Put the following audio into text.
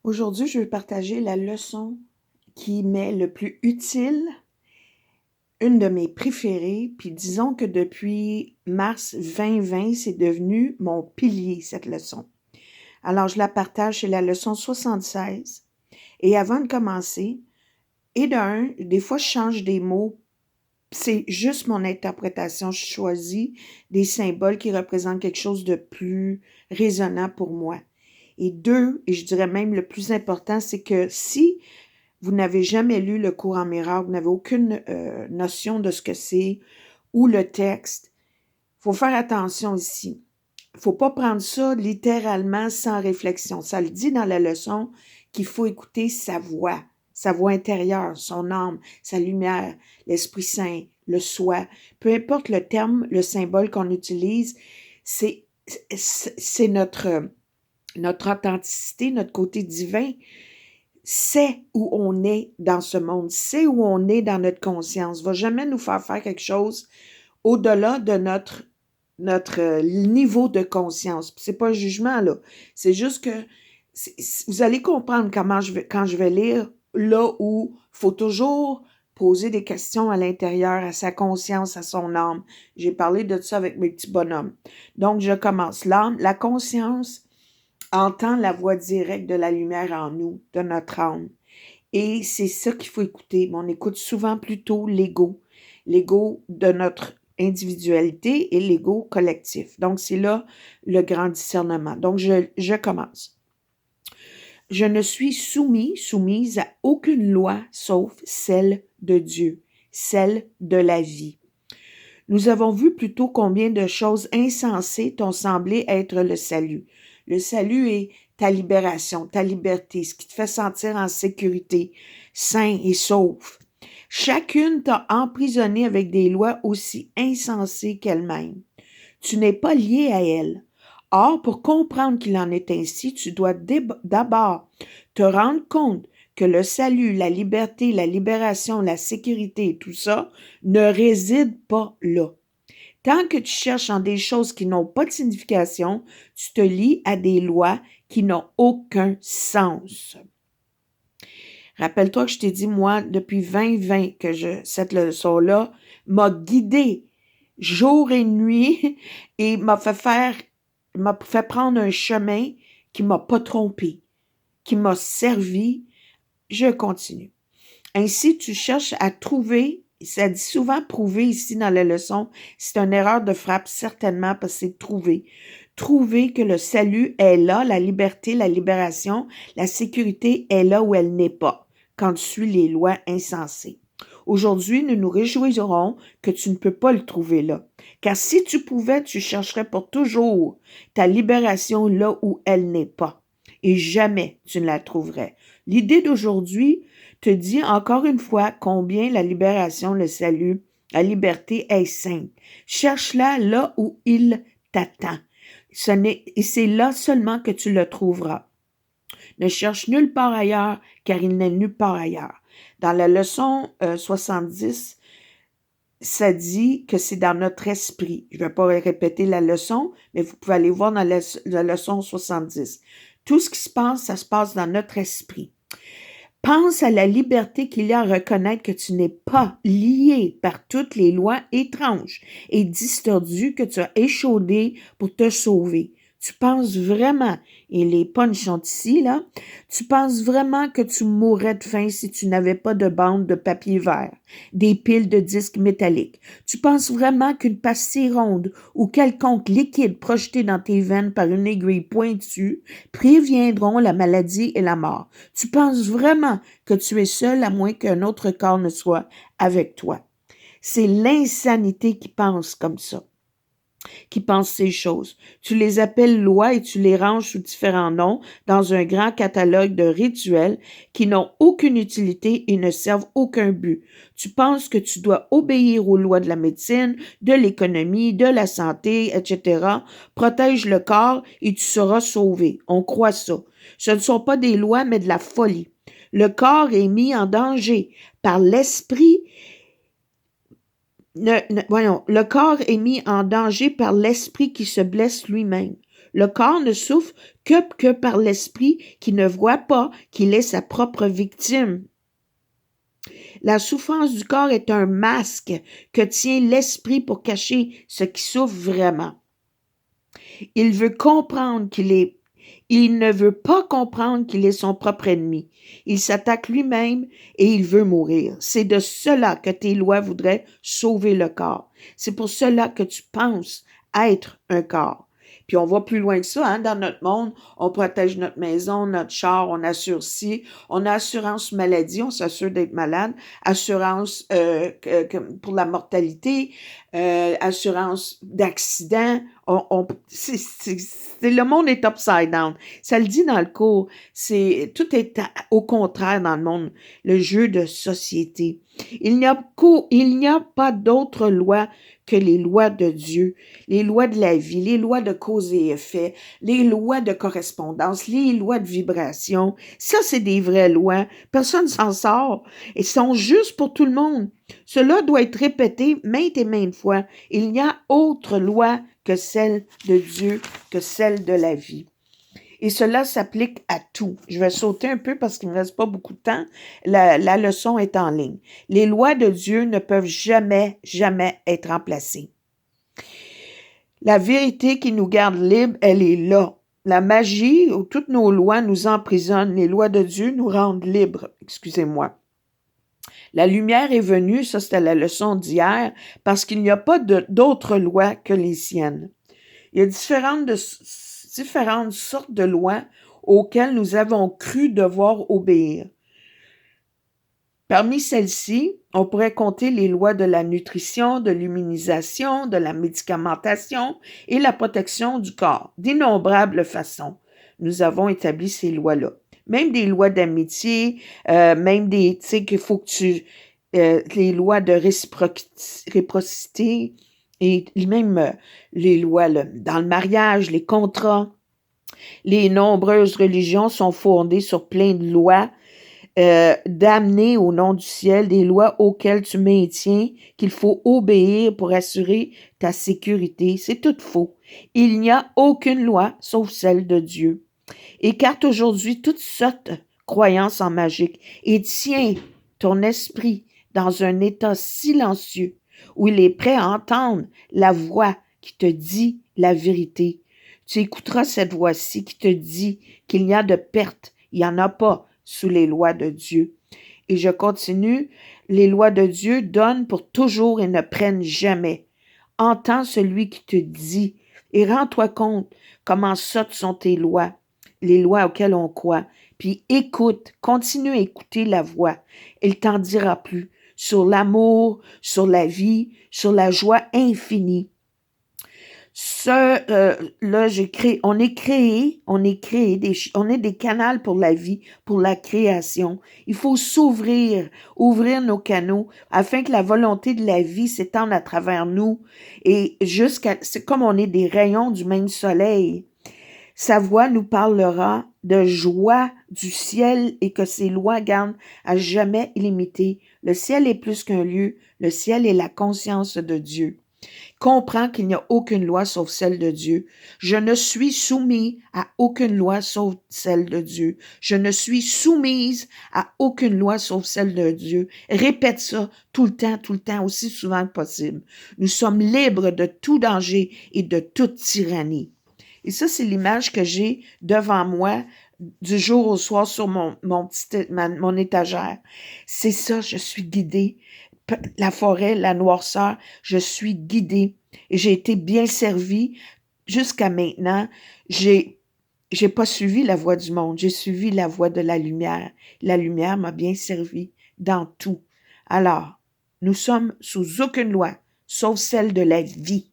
Aujourd'hui, je vais partager la leçon qui m'est le plus utile, une de mes préférées, puis disons que depuis mars 2020, c'est devenu mon pilier, cette leçon. Alors, je la partage, c'est la leçon 76. Et avant de commencer, des fois, je change des mots. C'est juste mon interprétation. Je choisis des symboles qui représentent quelque chose de plus résonnant pour moi. Et deux, et je dirais même le plus important, c'est que si vous n'avez jamais lu le cours en miracle, vous n'avez aucune notion de ce que c'est ou le texte, il faut faire attention ici. Il ne faut pas prendre ça littéralement sans réflexion. Ça le dit dans la leçon qu'il faut écouter sa voix intérieure, son âme, sa lumière, l'Esprit Saint, le soi. Peu importe le terme, le symbole qu'on utilise, c'est notre authenticité, notre côté divin. C'est où on est dans ce monde, c'est où on est dans notre conscience. Va jamais nous faire quelque chose au-delà de notre niveau de conscience. C'est pas un jugement, là. C'est juste que vous allez comprendre quand je vais lire là où il faut toujours poser des questions à l'intérieur, à sa conscience, à son âme. J'ai parlé de ça avec mes petits bonhommes. Donc, je commence. L'âme, la conscience entend la voix directe de la lumière en nous, de notre âme. Et c'est ça qu'il faut écouter. On écoute souvent plutôt l'ego de notre individualité et l'ego collectif. Donc, c'est là le grand discernement. Donc, je commence. Je ne suis soumise à aucune loi sauf celle de Dieu, celle de la vie. Nous avons vu plutôt combien de choses insensées t'ont semblé être le salut. Le salut est ta libération, ta liberté, ce qui te fait sentir en sécurité, sain et sauf. Chacune t'a emprisonné avec des lois aussi insensées qu'elle-même. Tu n'es pas lié à elle. Or, pour comprendre qu'il en est ainsi, tu dois d'abord te rendre compte que le salut, la liberté, la libération, la sécurité et tout ça ne résident pas là. Tant que tu cherches en des choses qui n'ont pas de signification, tu te lies à des lois qui n'ont aucun sens. Rappelle-toi que je t'ai dit, moi, depuis 2020, que cette leçon-là m'a guidée jour et nuit et m'a fait prendre un chemin qui m'a pas trompé, qui m'a servi. Je continue. Ainsi, tu cherches à trouver, ça dit souvent prouver ici dans la leçon, c'est une erreur de frappe certainement parce que c'est trouver. Trouver que le salut est là, la liberté, la libération, la sécurité est là où elle n'est pas, quand tu suis les lois insensées. Aujourd'hui, nous nous réjouirons que tu ne peux pas le trouver là. Car si tu pouvais, tu chercherais pour toujours ta libération là où elle n'est pas. Et jamais tu ne la trouverais. L'idée d'aujourd'hui te dit encore une fois combien la libération, le salut, la liberté est simple. Cherche-la là où il t'attend. Et c'est là seulement que tu le trouveras. Ne cherche nulle part ailleurs, car il n'est nulle part ailleurs. Dans la leçon 70, ça dit que c'est dans notre esprit. Je ne vais pas répéter la leçon, mais vous pouvez aller voir dans la leçon 70. Tout ce qui se passe, ça se passe dans notre esprit. Pense à la liberté qu'il y a à reconnaître que tu n'es pas lié par toutes les lois étranges et distordues que tu as échaudées pour te sauver. Tu penses vraiment, et les punchs sont ici, là, tu penses vraiment que tu mourrais de faim si tu n'avais pas de bande de papier vert, des piles de disques métalliques. Tu penses vraiment qu'une pastille ronde ou quelconque liquide projeté dans tes veines par une aiguille pointue préviendront la maladie et la mort. Tu penses vraiment que tu es seul à moins qu'un autre corps ne soit avec toi. C'est l'insanité qui pense comme ça, qui pense ces choses. Tu les appelles lois et tu les ranges sous différents noms dans un grand catalogue de rituels qui n'ont aucune utilité et ne servent aucun but. Tu penses que tu dois obéir aux lois de la médecine, de l'économie, de la santé, etc. Protège le corps et tu seras sauvé. On croit ça. Ce ne sont pas des lois, mais de la folie. Le corps est mis en danger par l'esprit. Le corps est mis en danger par l'esprit qui se blesse lui-même. Le corps ne souffre que par l'esprit qui ne voit pas qu'il est sa propre victime. La souffrance du corps est un masque que tient l'esprit pour cacher ce qui souffre vraiment. Il veut comprendre il ne veut pas comprendre qu'il est son propre ennemi. Il s'attaque lui-même et il veut mourir. C'est de cela que tes lois voudraient sauver le corps. C'est pour cela que tu penses être un corps. Puis on va plus loin que ça, hein, dans notre monde, on protège notre maison, notre char, on assure ci, on a assurance maladie, on s'assure d'être malade, assurance pour la mortalité, assurance d'accident. Le monde est upside down. Ça le dit dans le cours. Tout est au contraire dans le monde. Le jeu de société. Il n'y a pas d'autre loi que les lois de Dieu, les lois de la vie, les lois de cause et effet, les lois de correspondance, les lois de vibration. Ça, c'est des vraies lois. Personne s'en sort. Elles sont justes pour tout le monde. Cela doit être répété maintes et maintes fois. Il n'y a autre loi que celle de Dieu, que celle de la vie. Et cela s'applique à tout. Je vais sauter un peu parce qu'il ne me reste pas beaucoup de temps. La leçon est en ligne. Les lois de Dieu ne peuvent jamais, jamais être remplacées. La vérité qui nous garde libres, elle est là. La magie où toutes nos lois nous emprisonnent, les lois de Dieu nous rendent libres. Excusez-moi. La lumière est venue, ça c'était la leçon d'hier, parce qu'il n'y a pas d'autres lois que les siennes. Il y a différentes sortes de lois auxquelles nous avons cru devoir obéir. Parmi celles-ci, on pourrait compter les lois de la nutrition, de l'immunisation, de la médicamentation et la protection du corps. D'innombrables façons, nous avons établi ces lois-là. Même des lois d'amitié, même tu sais qu'il faut que les lois de réciprocité et même les lois dans le mariage, les contrats. Les nombreuses religions sont fondées sur plein de lois d'amener au nom du ciel des lois auxquelles tu maintiens qu'il faut obéir pour assurer ta sécurité. C'est tout faux. Il n'y a aucune loi sauf celle de Dieu. Écarte aujourd'hui toutes sortes de croyances en magique et tiens ton esprit dans un état silencieux où il est prêt à entendre la voix qui te dit la vérité. Tu écouteras cette voix-ci qui te dit qu'il n'y a de perte, il n'y en a pas sous les lois de Dieu. Et je continue, les lois de Dieu donnent pour toujours et ne prennent jamais. Entends celui qui te dit et rends-toi compte comment sottes sont tes lois, les lois auxquelles on croit. Puis écoute, continue à écouter la voix. Elle t'en dira plus sur l'amour, sur la vie, sur la joie infinie. On est des canaux pour la vie, pour la création. Il faut ouvrir nos canaux afin que la volonté de la vie s'étende à travers nous et c'est comme on est des rayons du même soleil. Sa voix nous parlera de joie du ciel et que ses lois gardent à jamais illimitées. Le ciel est plus qu'un lieu, le ciel est la conscience de Dieu. Comprends qu'il n'y a aucune loi sauf celle de Dieu. Je ne suis soumis à aucune loi sauf celle de Dieu. Je ne suis soumise à aucune loi sauf celle de Dieu. Répète ça tout le temps, aussi souvent que possible. Nous sommes libres de tout danger et de toute tyrannie. Et ça, c'est l'image que j'ai devant moi du jour au soir sur mon étagère. C'est ça, je suis guidée. La forêt, la noirceur, je suis guidée. Et j'ai été bien servie jusqu'à maintenant. J'ai pas suivi la voie du monde, j'ai suivi la voie de la lumière. La lumière m'a bien servi dans tout. Alors, nous sommes sous aucune loi, sauf celle de la vie.